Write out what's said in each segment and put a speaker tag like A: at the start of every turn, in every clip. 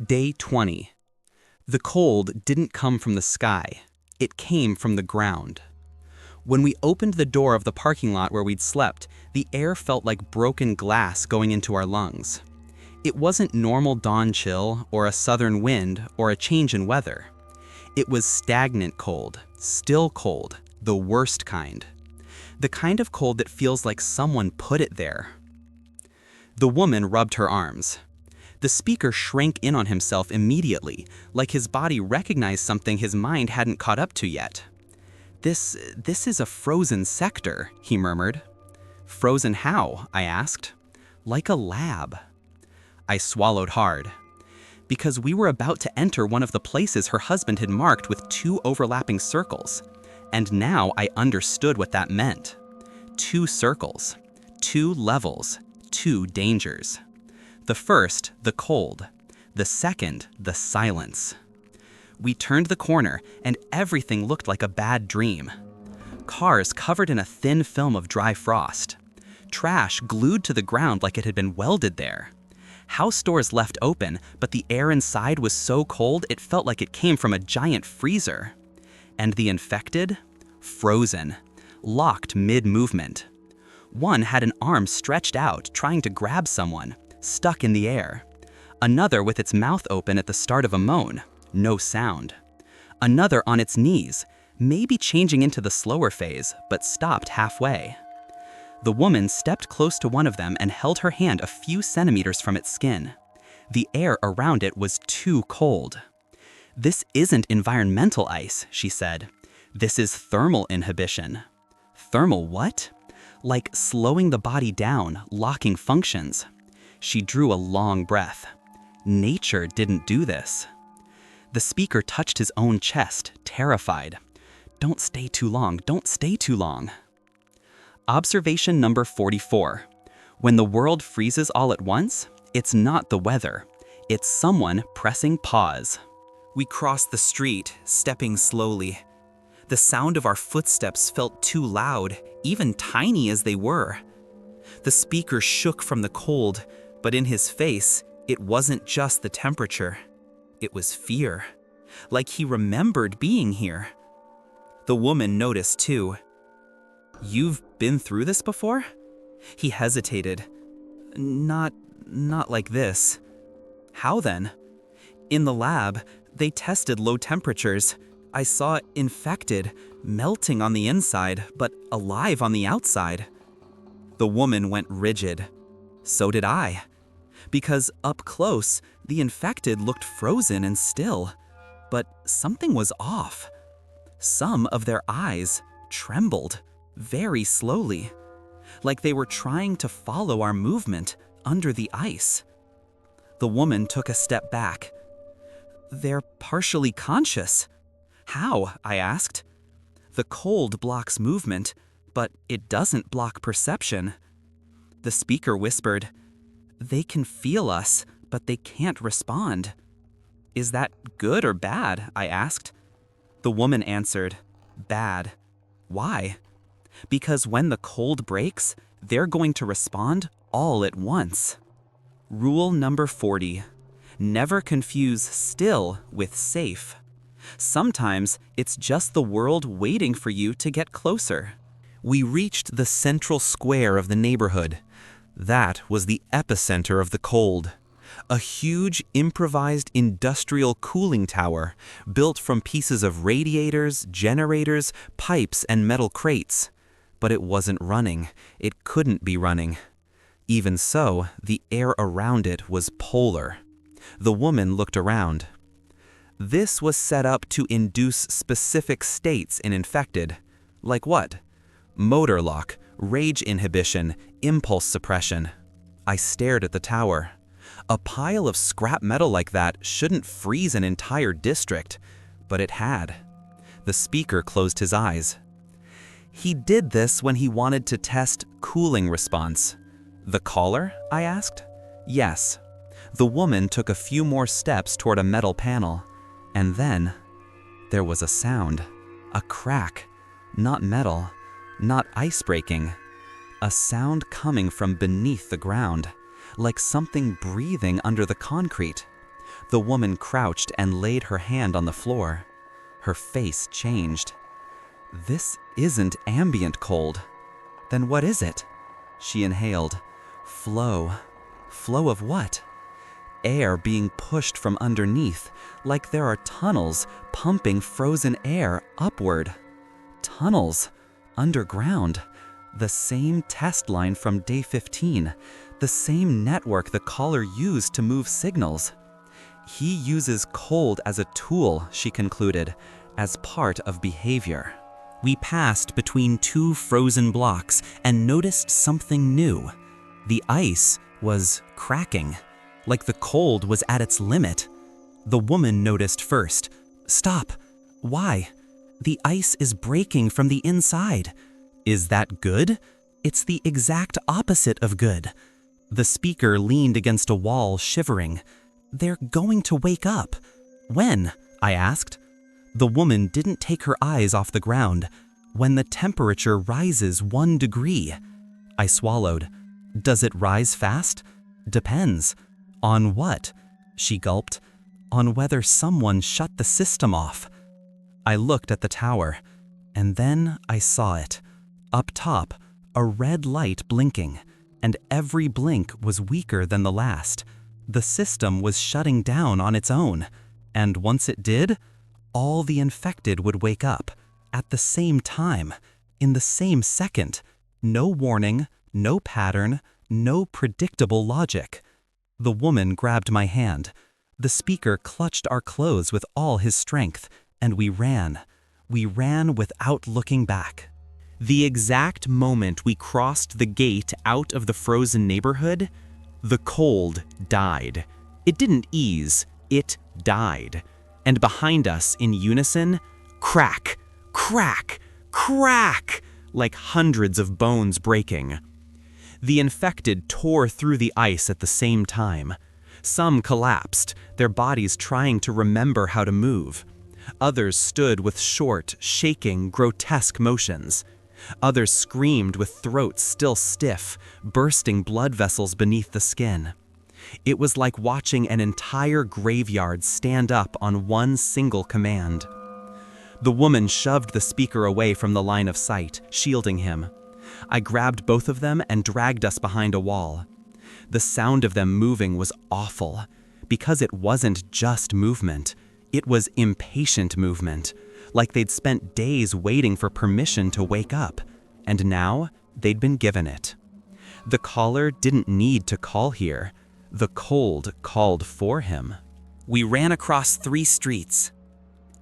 A: Day 20. The cold didn't come from the sky. It came from the ground. When we opened the door of the parking lot where we'd slept, the air felt like broken glass going into our lungs. It wasn't normal dawn chill or a southern wind or a change in weather. It was stagnant cold, still cold, the worst kind. The kind of cold that feels like someone put it there. The woman rubbed her arms. The speaker shrank in on himself immediately, like his body recognized something his mind hadn't caught up to yet. This is a frozen sector, he murmured. Frozen how? I asked. Like a lab. I swallowed hard. Because we were about to enter one of the places her husband had marked with 2 overlapping circles. And now I understood what that meant. 2 circles, 2 levels, 2 dangers. The first, the cold. The second, the silence. We turned the corner, and everything looked like a bad dream. Cars covered in a thin film of dry frost. Trash glued to the ground like it had been welded there. House doors left open, but the air inside was so cold it felt like it came from a giant freezer. And the infected? Frozen. Locked mid-movement. One had an arm stretched out, trying to grab someone, stuck in the air. Another with its mouth open at the start of a moan, no sound. Another on its knees, maybe changing into the slower phase, but stopped halfway. The woman stepped close to one of them and held her hand a few centimeters from its skin. The air around it was too cold. This isn't environmental ice, she said. This is thermal inhibition. Thermal what? Like slowing the body down, locking functions. She drew a long breath. Nature didn't do this. The speaker touched his own chest, terrified. Don't stay too long, don't stay too long. Observation number 44. When the world freezes all at once, it's not the weather. It's someone pressing pause. We crossed the street, stepping slowly. The sound of our footsteps felt too loud, even tiny as they were. The speaker shook from the cold, but in his face, it wasn't just the temperature. It was fear, like he remembered being here. The woman noticed too. You've been through this before? He hesitated. Not like this. How then? In the lab, they tested low temperatures. I saw it infected, melting on the inside, but alive on the outside. The woman went rigid. So did I. Because up close, the infected looked frozen and still. But something was off. Some of their eyes trembled, very slowly, like they were trying to follow our movement under the ice. The woman took a step back. They're partially conscious. How? I asked. The cold blocks movement, but it doesn't block perception. The speaker whispered, they can feel us, but they can't respond. Is that good or bad? I asked. The woman answered, bad. Why? Because when the cold breaks, they're going to respond all at once. Rule number 40. Never confuse still with safe. Sometimes it's just the world waiting for you to get closer. We reached the central square of the neighborhood. That was the epicenter of the cold. A huge improvised industrial cooling tower built from pieces of radiators, generators, pipes, and metal crates. But it wasn't running. It couldn't be running. Even so, the air around it was polar. The woman looked around. This was set up to induce specific states in infected. Like what? Motor lock, rage inhibition, impulse suppression. I stared at the tower. A pile of scrap metal like that shouldn't freeze an entire district, but it had. The speaker closed his eyes. He did this when he wanted to test cooling response. The caller? I asked. Yes. The woman took a few more steps toward a metal panel, and then there was a sound, a crack, not metal, not ice breaking, a sound coming from beneath the ground, like something breathing under the concrete. The woman crouched and laid her hand on the floor. Her face changed. "This isn't ambient cold. Then what is it?" She inhaled. "Flow. Flow of what?" "Air being pushed from underneath, like there are tunnels pumping frozen air upward." Tunnels. Underground. The same test line from day 15. The same network the caller used to move signals. "He uses cold as a tool," she concluded, "as part of behavior." We passed between two frozen blocks and noticed something new. The ice was cracking, like the cold was at its limit. The woman noticed first. "Stop. Why? The ice is breaking from the inside." "Is that good?" "It's the exact opposite of good." The speaker leaned against a wall, shivering. "They're going to wake up." "When?" I asked. The woman didn't take her eyes off the ground. "When the temperature rises 1 degree." I swallowed. "Does it rise fast?" "Depends." "On what?" She gulped. "On whether someone shut the system off." I looked at the tower, and then I saw it. Up top, a red light blinking, and every blink was weaker than the last. The system was shutting down on its own, and once it did, all the infected would wake up, at the same time, in the same second. No warning, no pattern, no predictable logic. The woman grabbed my hand. The speaker clutched our clothes with all his strength, and we ran. We ran without looking back. The exact moment we crossed the gate out of the frozen neighborhood, the cold died. It didn't ease, it died. And behind us, in unison, crack, crack, crack, like hundreds of bones breaking. The infected tore through the ice at the same time. Some collapsed, their bodies trying to remember how to move. Others stood with short, shaking, grotesque motions. Others screamed with throats still stiff, bursting blood vessels beneath the skin. It was like watching an entire graveyard stand up on one single command. The woman shoved the speaker away from the line of sight, shielding him. I grabbed both of them and dragged us behind a wall. The sound of them moving was awful, because it wasn't just movement. It was impatient movement, like they'd spent days waiting for permission to wake up, and now they'd been given it. The caller didn't need to call here. The cold called for him. We ran across 3 streets.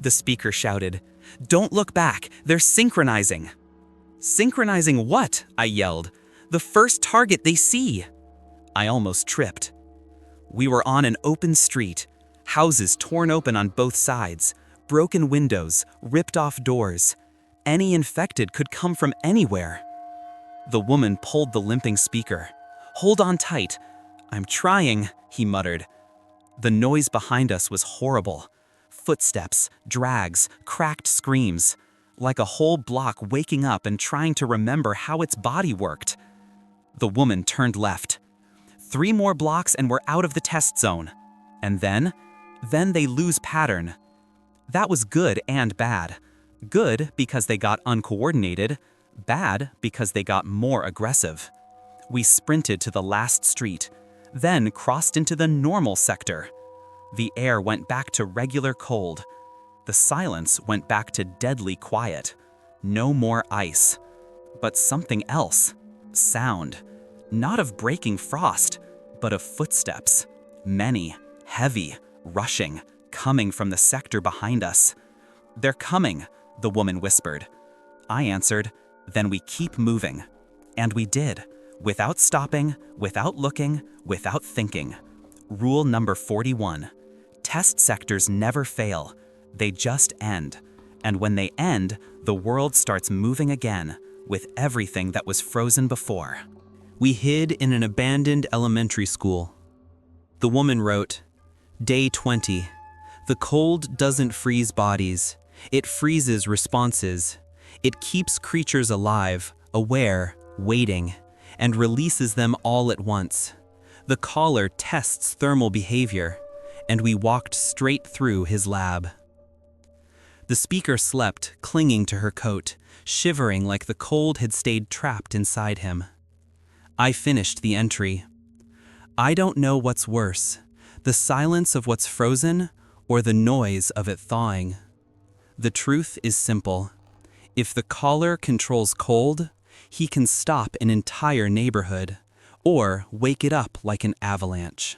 A: The speaker shouted, "Don't look back, they're synchronizing." "Synchronizing what?" I yelled. "The first target they see." I almost tripped. We were on an open street, houses torn open on both sides, broken windows, ripped off doors. Any infected could come from anywhere. The woman pulled the limping speaker. "Hold on tight." "I'm trying," he muttered. The noise behind us was horrible. Footsteps, drags, cracked screams, like a whole block waking up and trying to remember how its body worked. The woman turned left. 3 more blocks and we're out of the test zone. And then they lose pattern. That was good and bad. Good because they got uncoordinated, bad because they got more aggressive. We sprinted to the last street, then crossed into the normal sector. The air went back to regular cold. The silence went back to deadly quiet. No more ice. But something else. Sound. Not of breaking frost, but of footsteps. Many, heavy, rushing, coming from the sector behind us. "They're coming," the woman whispered. I answered, "Then we keep moving." And we did, without stopping, without looking, without thinking. Rule number 41. Test sectors never fail. They just end. And when they end, the world starts moving again, with everything that was frozen before. We hid in an abandoned elementary school. The woman wrote, Day 20. The cold doesn't freeze bodies. It freezes responses. It keeps creatures alive, aware, waiting, and releases them all at once. The caller tests thermal behavior. and we walked straight through his lab. The speaker slept, clinging to her coat, shivering like the cold had stayed trapped inside him. I finished the entry. I don't know what's worse, the silence of what's frozen or the noise of it thawing. The truth is simple. If the caller controls cold, he can stop an entire neighborhood or wake it up like an avalanche.